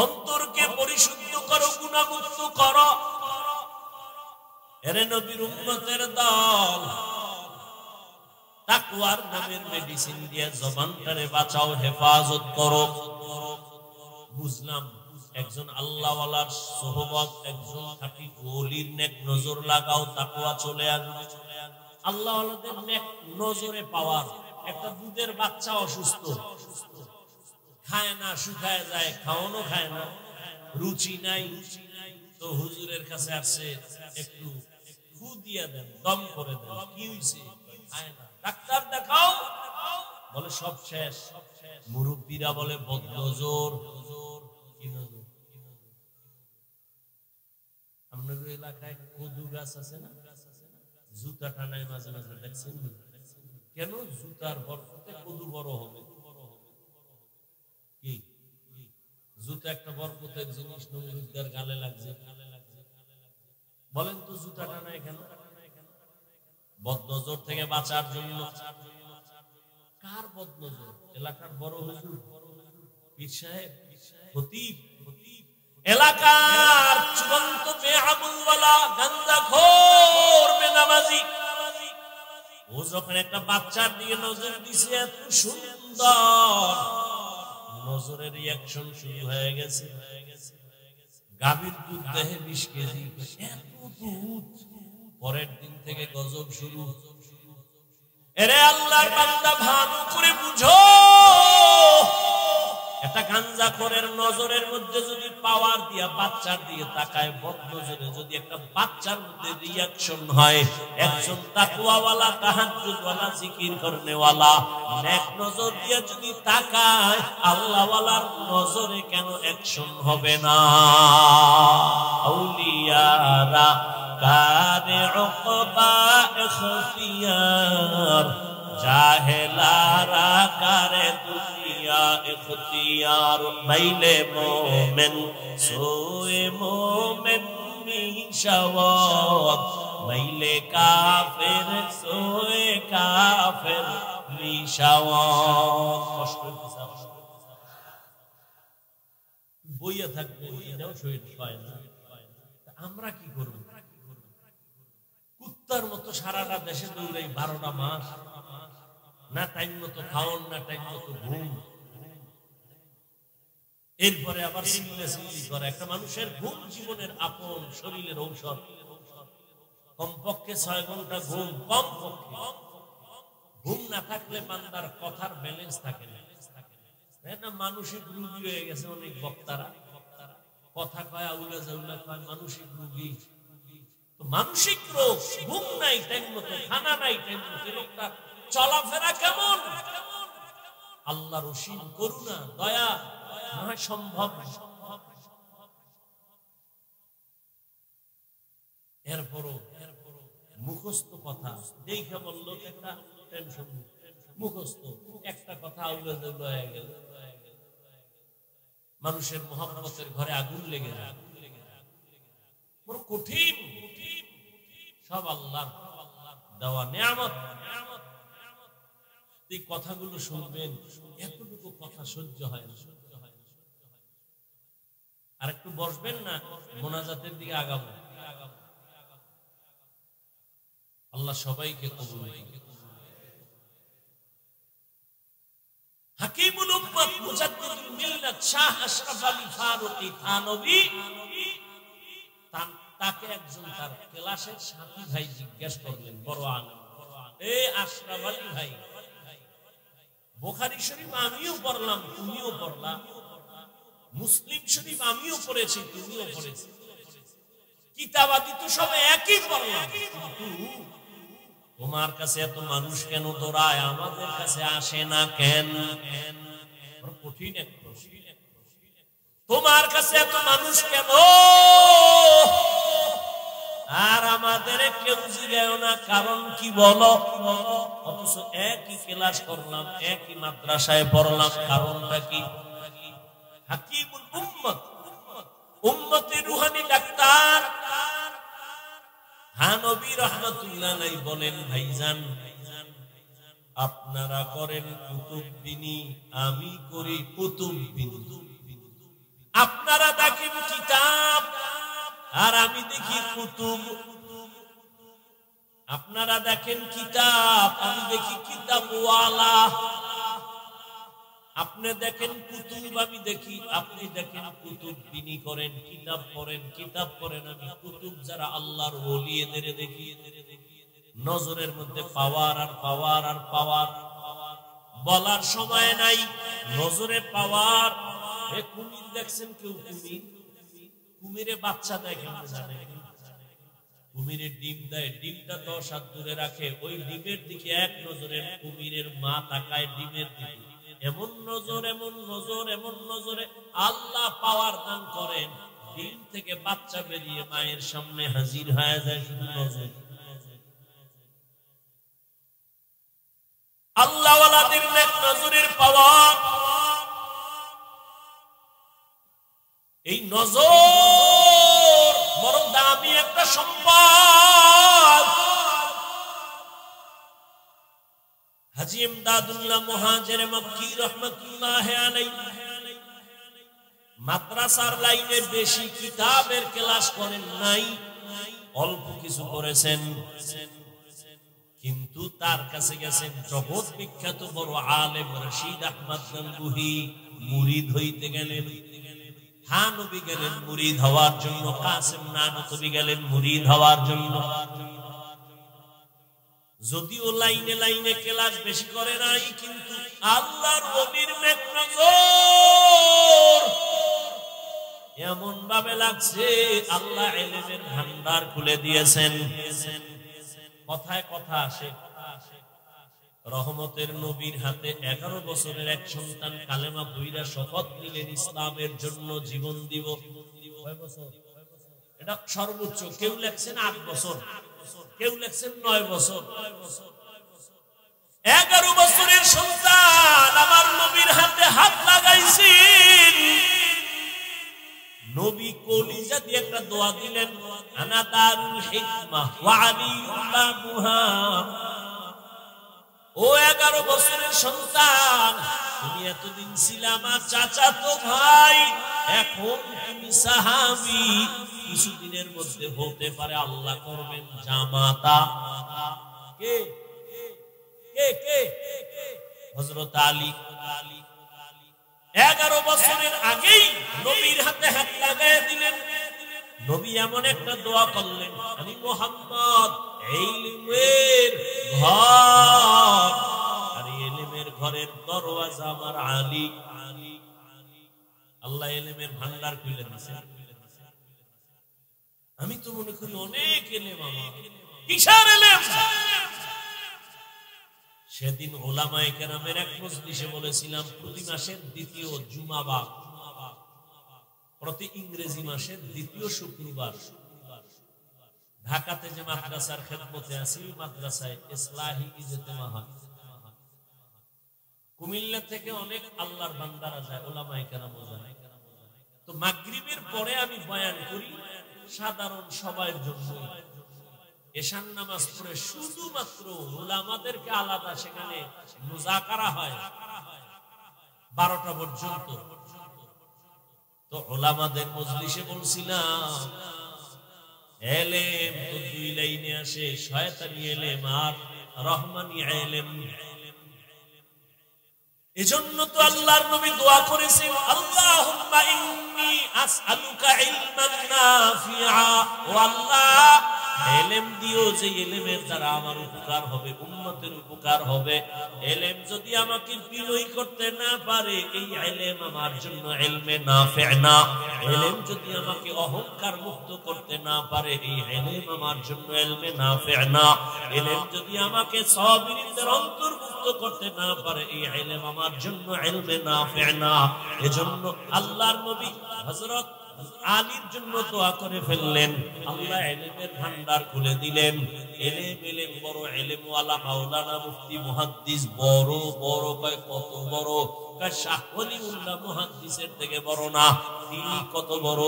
অন্তরকে পরিশুদ্ধ করো, গুনাহমুক্ত করো। এরে নবীর উম্মতের দল, তাকওয়ার নামের মেডিসিন দিয়ে জবানটারে বাঁচাও, হেফাজত করো। বুঝলাম একজন আল্লাহওয়ালার সোহবত, একজন খাঁটি ওলির নেক নজর লাগাও, তাকওয়া চলে আসবে। আল্লাহওয়ালাদের নেক নজরে পাওয়ার। একটা দুধের বাচ্চা অসুস্থ, খায় না, শুকায় যায়, খাওয়ানো খায় না, রুচি নাই, তো হুজুরের কাছে আসছে, একটু ফু দিয়ে দেন, দম করে দেন। কি হইছে? খায় না। ডাক্তার দেখাও, বলে সব শেষ। মুরব্বীরা বলে বদনজর। কি নজর? আপনাদের এলাকায় কদু গাছ আছে না? জুতা টানায় মাঝে মাঝে, দেখছেন? কেন? জুতার বরকতে কদু বড় হবে। কি জুতা একটা বরকতের জিনিস, নমরুদগার গালে লাগছে। বলেন তো জুতা টানায় কেন? বদনজর থেকে বাঁচার জন্য। কার বদনজর? এলাকার বড় হুজুর, পীর সাহেব, খতিব, এলাকার চূড়ান্ত বেআমুলওয়ালা, গাঞ্জাখোর, বেনামাজি। ও যখন একটা বাচ্চার দিকে নজর দিছে, এত সুন্দর, নজরের রিঅ্যাকশন শুরু হয়ে গেছে। গাভীর দুধ দেহে 20 কেজি, এত দুধ। পরের দিন থেকে গজব শুরু। এরে আল্লাহর বান্দা, ভালো করে বুঝো, একটা গাঞ্জাখোরের নজরের মধ্যে যদি পাওয়ার দিয়া বাচ্চার দিকে তাকায়, বদনজরে যদি একটা বাচ্চার মধ্যে রিঅ্যাকশন হয়, একজন তাকওয়াওয়ালা, তাহাজ্জুদওয়ালা, জিকির করনেওয়ালা নেক নজর দিয়ে যদি তাকায়, আল্লাহওয়ালার নজরে কেন অ্যাকশন হবে না? আউলিয়ারা কারে উকবা ইখতিয়ার, জাহেলারা কারে দুনিয়া ইখতিয়ার। মাইলে মোমেন সোয়ে মোমেন নিশাওয়াত, মাইলে কাফের সোয়ে কাফের নিশাওয়াত। কষ্ট হইতেছে, বইয়া থাকবে, এটাও শহীদ হয় না। আমরা কি করব? কুত্তার মতো সারাটা দেশে দৌড়াই 12টা মাস, না টাইম মতো খাওন, না টাইম মতো ঘুম। এরপরে আবার সিল্লি করে। একটা মানুষের ঘুম জীবনের আপন, শরীরের ঔষধ। কমপক্ষে 6 ঘন্টা ঘুম, কমপক্ষে। ঘুম না থাকলে বান্দার কথার ব্যালেন্স থাকে না। মানসিক রোগী হয়ে গেছে অনেক বক্তারা, কথা কয় আউলা জাউলা কয়, মানসিক রোগী। তো মানসিক রোগ, ঘুম নাই টাইম মতো, খানা নাই টাইম মতো, লোকটা চলাফেরা কেমন? আল্লাহর অসীম করুণা, দয়া নয় সম্ভব। এরপরও মুখস্থ কথা দেখে বলল, একটা টেনশন, মুখস্থ একটা কথা আউলা জাউলা হয়ে গেল। মানুষের মহব্বতের ঘরে আগুন লেগে যায়, বড় কঠিন। সব আল্লাহর দেওয়া নিয়ামত। এই কথাগুলো শুনবেন, এতটুকু কথা সহ্য হয় না। আর একটু বসবেন না, মোনাজাতের দিকে আগাবো। আল্লাহ সবাইকে কবুল করুন। হাকিমুল উম্মাত, মুজাদ্দিদুল মিল্লাত, শাহ আশরাফ আলী ফারুকী থানভী, তাকে একজন তার ক্লাসের সাথী ভাই জিজ্ঞেস করলেন, বড় আলেম, এ আশরাফ আলী ভাই, বুখারী শরীফ আমিও পড়লাম, তুমিও পড়লা, মুসলিম শরীফ আমিও পড়েছি, তুমিও পড়েছি, কিতাবাদি তো সব একই পড়লাম, কিন্তু তোমার কাছে এত মানুষ কেন দৌড়ায়, আমাদের কাছে আসে না কেন? কঠিন এক প্রশ্ন। তোমার কাছে এত মানুষ কেন আর আমাদের কেউ জিজ্ঞাসা না, কারণ কি বলো? অথচ একই ক্লাস করলাম, একই মাদ্রাসায় পড়লাম, কারণটা কি? হাকিমুল উম্মত, উম্মতের রুহানি ডাক্তার থানবী রাহমাতুল্লাহ আলাইহি বলেন, ভাইজান আপনারা করেন কুতুববিনী, আমি করি কুতুববিনী। আপনারা দেখেন কিতাব আর আমি দেখি কুতুব। আপনারা দেখেন কিতাব, আমি দেখি কিতাবওয়ালা। আপনি দেখেন কুতুব, আমি দেখি, আপনি দেখেন কুতুববিনী করেন, কিতাব পড়েন, কিতাব পড়েন, আমি কুতুব যারা আল্লাহর ওলি এদের দেখি। নজরের মধ্যে পাওয়ার আর পাওয়ার আর পাওয়ার, বলার সময় নাই। নজরে পাওয়ার। কুমির দেখছেন কেউ? কুমিরে বাচ্চা দেয় কেমন জানেন? কুমিরের ডিম দেয়, ডিমটা 10 হাত দূরে রাখে, ওই ডিমের দিকে এক নজরে কুমিরের মা তাকায় ডিমের দিকে। এমন নজর, এমন নজর, এমন নজরে আল্লাহ পাওয়ার দান করেন, ডিম থেকে বাচ্চা বেরিয়ে মায়ের সামনে হাজির হয়ে যায়। শুধু নজর। আল্লাহ ওয়ালাদের নেক নজরের পাওয়ার। এই নজর বড় দামি একটা সম্পদ। হাজী ইমদাদুল্লাহ মুহাজির মক্কি রাহমাতুল্লাহ আলাইহি মাদ্রাসার লাইনে বেশি কিতাবের ক্লাস করেন নাই, অল্প কিছু করেছেন, কিন্তু তার কাছে গেছেন জগৎ বিখ্যাত বড় আলেম রশিদ আহমদ গঙ্গুহি। মুরিদ হইতে গেলেন, থানবী গেলেন মুরিদ হওয়ার জন্য, কাসেম নানতবী গেলেন মুরিদ হওয়ার জন্য। যদিও লাইনে লাইনে ক্লাস বেশি করে নাই, কিন্তু আল্লাহর ওলির নেক নজর এমন ভাবে লাগছে আল্লাহ ইলমের ভান্ডার খুলে দিয়েছেন। কথায় কথা আসে, রহমতের নবীর হাতে 11 বছরের এক সন্তান কালেমা পড়া শপথ নিলেন ইসলামের জন্য জীবন দিব। এটা সর্বোচ্চ। কেউ লেখছেন 8 বছর, কেউ লেখছেন 9 বছর। 11 বছরের সন্তান আমার নবীর হাতে হাত লাগাইছেন। নবী কলিজা দিয়ে একটা দোয়া দিলেন, আনা দারুল হিকমাহ ওয়া আলিয়ুল বাবুহা। ও 11 বছরের সন্তান, তুমি এতদিন ছিলে আমার চাচাতো ভাই, এখন তুমি সাহাবী। কিছুদিনের মধ্যে হতে পারে আল্লাহ করবেন জামাতা। কে কে কে? হযরত আলী। 11 বছরের আগেই নবীর হাতে হাত লাগায় দিলেন। নবী এমন একটা দোয়া করলেন, আমি মুহাম্মদ ইলমের ঘর, আর ইলমের ঘরের দরওয়াজা আমার আলী। আল্লাহ ইলমের ভান্ডার খুলে দিয়েছেন। আমি তো মনে করি অনেক ইলম আমার। কিসের ইলম? সেদিন উলামায়ে কেরামের এক মজলিসে বলেছিলাম, প্রতি মাসের দ্বিতীয় জুমাবার, প্রতি ইংরেজি মাসের দ্বিতীয় শুক্রবার ঢাকাতে যে মাদ্রাসার খেদমতে আছি, মাদ্রাসায় ইসলাহি ইজতেমা হয়। কুমিল্লা থেকে অনেক আল্লাহর বান্দারা যায়, উলামায়ে কেরাম যায়। তো মাগরিবের পরে আমি বয়ান করি সাধারণ সবার জন্য। এশার নামাজ পড়ে শুধুমাত্র উলামাদেরকে আলাদা সেখানে মুযাকারা হয় 12টা পর্যন্ত। তো উলামাদের মজলিসে বলছিলাম, ইলম তো 2 লাইনে আসে, শয়তানি ইলম আর রহমানি ইলম। এজন্য তো আল্লাহর নবী দোয়া করেছেন, আল্লাহুম্মা ইন্নী আসআলুকা ইলমান নাফিআ। ও আল্লাহ, ইলম দিও যে ইলমের দ্বারা আমার উপকার হবে, উম্মতের উপকার হবে। ইলম যদি আমাকে বিনয়ী করতে না পারে, এই ইলম আমার জন্য ইলমে নাফি না। ইলম যদি আমাকে অহংকার মুক্ত করতে না পারে, এই ইলম আমার জন্য ইলমে নাফি না। ইলম যদি আমাকে সাবিরদের অন্তর্ভুক্ত করতে না পারে, এই ইলম আমার জন্য ইলমে নাফি না। এজন্য আল্লাহর নবী হযরত আলীর জন্য দোয়া করে ফেললেন, আল্লাহ ইলমের ভান্ডার খুলে দিলেন। ইলম বড়, ইলমওয়ালা মাওলানা মুফতি মুহাদ্দিস বড় বড়। কয় কত বড়? কয় শাহ ওলিউল্লাহ মুহাদ্দিসের থেকে বড় না। তিনি কত বড়?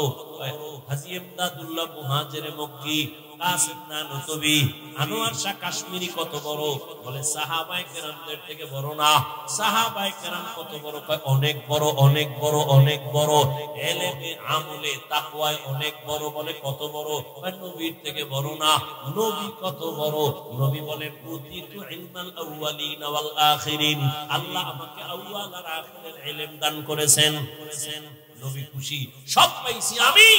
হাজী ইমদাদুল্লাহ মুহাজির মক্কি কাসেম নানতবি, আনোয়ার শাহ কাশ্মীরি কত বড়? বলে সাহাবায়ে কেরামদের থেকে বড় না। সাহাবায়ে কেরাম কত বড়? কয় অনেক বড়, অনেক বড়, অনেক বড়। ইলমে আমলে তাকওয়ায় অনেক বড়। বলে কত বড়? কয় নবীর থেকে বড় না। নবী কত বড়? নবী বলেন উতিতু ইলমাল আউয়ালিন ওয়াল আখিরিন, আল্লাহ আমাকে আউয়াল আর আখিরের ইলম দান করেছেন। নবী খুশি, সব পাইছি আমি।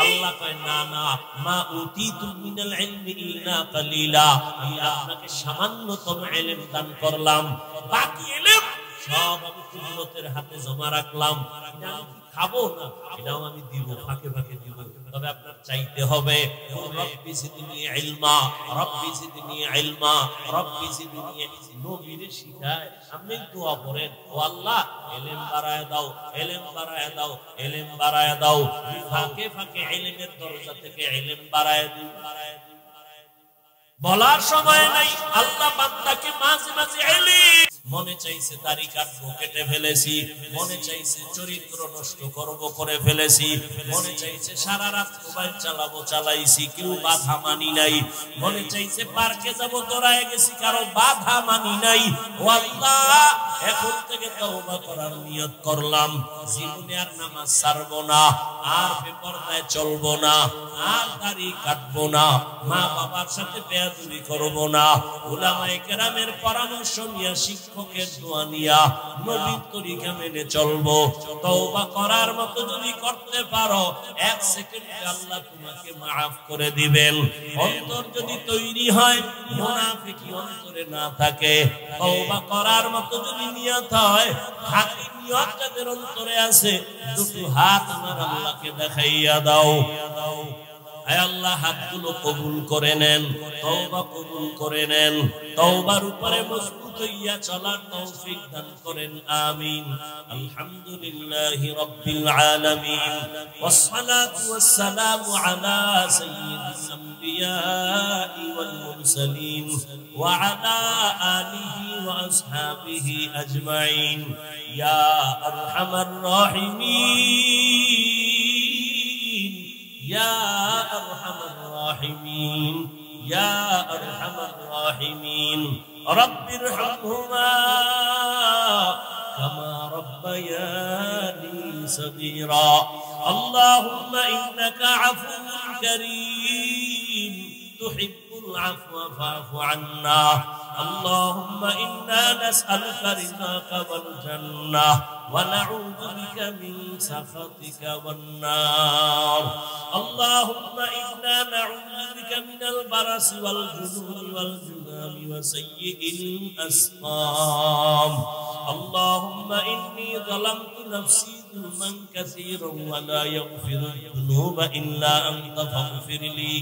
আল্লাহ কয় না না, মা উতিতু মিনাল ইলমি ইল্লা কালিলা, আমি আপনাকে সামান্যতম ইলম দান করলাম, বাকি ইলম সব আমি কুদরতের হাতে জমা রাখলাম। আমি খাবো না, এটাও আমি দিব, ফাঁকে ফাঁকে দিব। তবে আপনার চাইতে হবে রব্বি জিদনি ইলমা, রব্বি জিদনি ইলমা, রব্বি জিদনি। নবীরে শিখায় আপনি দোয়া করেন, ও আল্লাহ ইলম বাড়ায় দাও, ইলম বাড়ায় দাও, ইলম বাড়ায় দাও। ফাঁকে ফাঁকে ইলমের দরজা থেকে ইলম বাড়ায় দিন। বলার সময় নাই, আল্লাহ বান্দাকে মাঝে মাঝে ইলম। মনে চাইছে দাড়ি কাটবো, কেটে ফেলেছি। মনে চাইছে চরিত্র নষ্ট করবো, করে ফেলেছি। মনে চাইছে সারা রাত মোবাইল চালাবো, চালাইছি, কেউ বাধা মানি নাই। মনে চাইছে পার্কে যাবো, দৌড়ায় গেছি, কারো বাধা মানি নাই। ও আল্লাহ, এখন থেকে তওবা করার নিয়ত করলাম, জীবনে আর নামাজ ছাড়বো না, আর বেপরদায় চলবো না, আর দাড়ি কাটবো না, মা বাবার সাথে বেয়াদবি করবো না, উলামায়ে কেরামের পরামর্শ নিয়ে, শিক্ষকের দোয়া নিয়া নবীর তরিকা মেনে চলবো। তওবা করার মতো যদি করতে পারো, এক সেকেন্ডে আল্লাহ তোমাকে মাফ করে দিবেন। অন্তর যদি তৈরি হয়, মুনাফিকি অন্তরে না থাকে, তওবা করার মতো যদি নিয়ত হয়, খাঁটি নিয়ত যাদের অন্তরে আছে, দুটো হাত আমার আল্লাহকে দেখাইয়া দাও। আয় আল্লাহ, হাতগুলো কবুল করে নেন, তওবা কবুল করে নেন, তওবার উপরে মজবুত হইয়া চলার তৌফিক দান করেন, আমিন। আলহামদুলিল্লাহি রাব্বিল আলামিন, ওয়াস সালাতু ওয়াস সালামু আলা সাইয়্যিদিল আমবিয়াই ওয়াল মুরসালিন ওয়া আলা আলিহি ওয়া আসহাবিহি আজমাইন। ইয়া আরহামার রাহিমিন, ইয়া আরহামার রাহিমিন, ইয়া আরহামার রাহিমিন। রব্বিরহামহুমা কামা রব্বায়ানি সগীরা। আল্লাহুম্মা ইন্নাকা আফুউন কারীম তুহিব্বুল আফওয়া ফা'ফু আন্না। اللهم إنا نسألك رضاك والجنة ونعوذ بك من سخطك والنار. اللهم إنا نعوذ بك من البرص والجنون والجذام وسيء الأسقام. اللهم إني ظلمت نفسي ظلما كثيرا ولا يغفر الذنوب إلا أنت فاغفر لي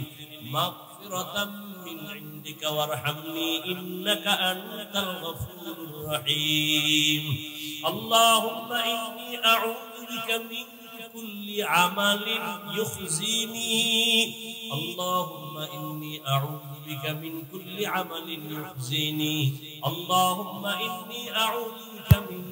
مغفرة من عندك وارحمني إنك أنت الغفور الرحيم. اللهم إني أعوذ بك من كل عمل يخزيني. اللهم إني أعوذ بك من كل عمل يخزيني. اللهم إني أعوذ بك من